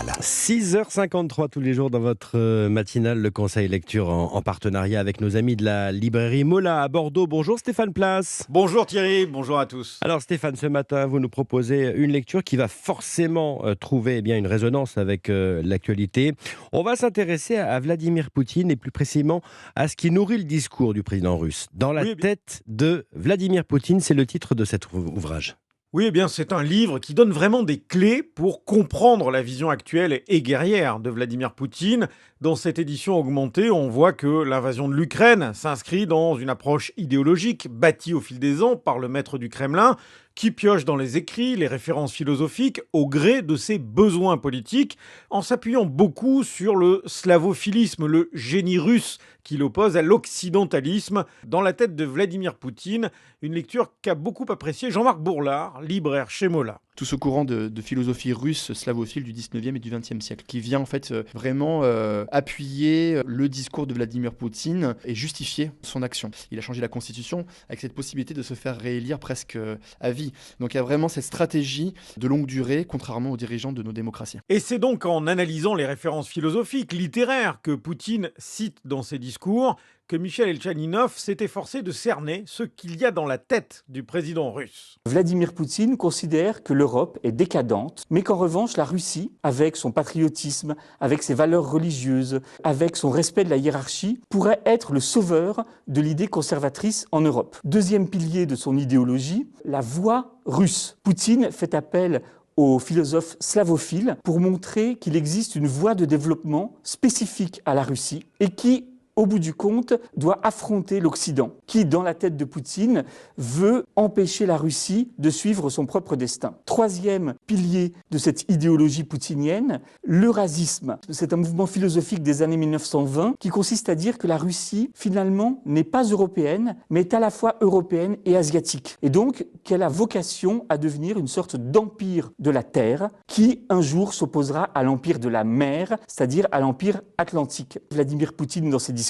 6h53 tous les jours dans votre matinale, le conseil lecture en partenariat avec nos amis de la librairie Mola à Bordeaux. Bonjour Stéphane Place. Bonjour Thierry, bonjour à tous. Alors Stéphane, ce matin, vous nous proposez une lecture qui va forcément trouver une résonance avec l'actualité. On va s'intéresser à Vladimir Poutine et plus précisément à ce qui nourrit le discours du président russe. Dans la tête de Vladimir Poutine, c'est le titre de cet ouvrage. Oui, eh bien, c'est un livre qui donne vraiment des clés pour comprendre la vision actuelle et guerrière de Vladimir Poutine. Dans cette édition augmentée, on voit que l'invasion de l'Ukraine s'inscrit dans une approche idéologique bâtie au fil des ans par le maître du Kremlin, qui pioche dans les écrits, les références philosophiques au gré de ses besoins politiques, en s'appuyant beaucoup sur le slavophilisme, le génie russe qui l'oppose à l'occidentalisme. Dans la tête de Vladimir Poutine, une lecture qu'a beaucoup appréciée Jean-Marc Bourlard, libraire chez Mola. Tout ce courant de philosophie russe slavophile du 19e et du 20e siècle, qui vient en fait vraiment appuyer le discours de Vladimir Poutine et justifier son action. Il a changé la constitution avec cette possibilité de se faire réélire presque à vie. Donc il y a vraiment cette stratégie de longue durée, contrairement aux dirigeants de nos démocraties. Et c'est donc en analysant les références philosophiques, littéraires que Poutine cite dans ses discours que Michel Elchaninov s'est efforcé de cerner ce qu'il y a dans la tête du président russe. Vladimir Poutine considère que l'Europe est décadente, mais qu'en revanche la Russie, avec son patriotisme, avec ses valeurs religieuses, avec son respect de la hiérarchie, pourrait être le sauveur de l'idée conservatrice en Europe. Deuxième pilier de son idéologie, la voix russe. Poutine fait appel aux philosophes slavophiles pour montrer qu'il existe une voie de développement spécifique à la Russie et qui, au bout du compte, doit affronter l'Occident, qui, dans la tête de Poutine, veut empêcher la Russie de suivre son propre destin. Troisième pilier de cette idéologie poutinienne, l'eurasisme. C'est un mouvement philosophique des années 1920 qui consiste à dire que la Russie, finalement, n'est pas européenne, mais est à la fois européenne et asiatique. Et donc, qu'elle a vocation à devenir une sorte d'empire de la terre qui, un jour, s'opposera à l'empire de la mer, c'est-à-dire à l'empire atlantique. Vladimir Poutine, dans ses discours,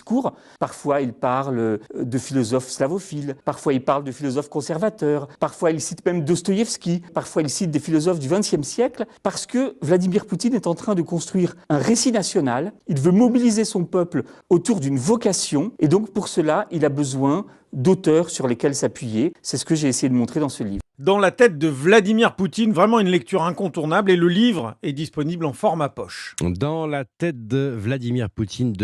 parfois il parle de philosophes slavophiles, parfois il parle de philosophes conservateurs, parfois il cite même Dostoïevski, parfois il cite des philosophes du XXe siècle, parce que Vladimir Poutine est en train de construire un récit national, il veut mobiliser son peuple autour d'une vocation, et donc pour cela il a besoin d'auteurs sur lesquels s'appuyer. C'est ce que j'ai essayé de montrer dans ce livre. Dans la tête de Vladimir Poutine, vraiment une lecture incontournable, et le livre est disponible en format poche. Dans la tête de Vladimir Poutine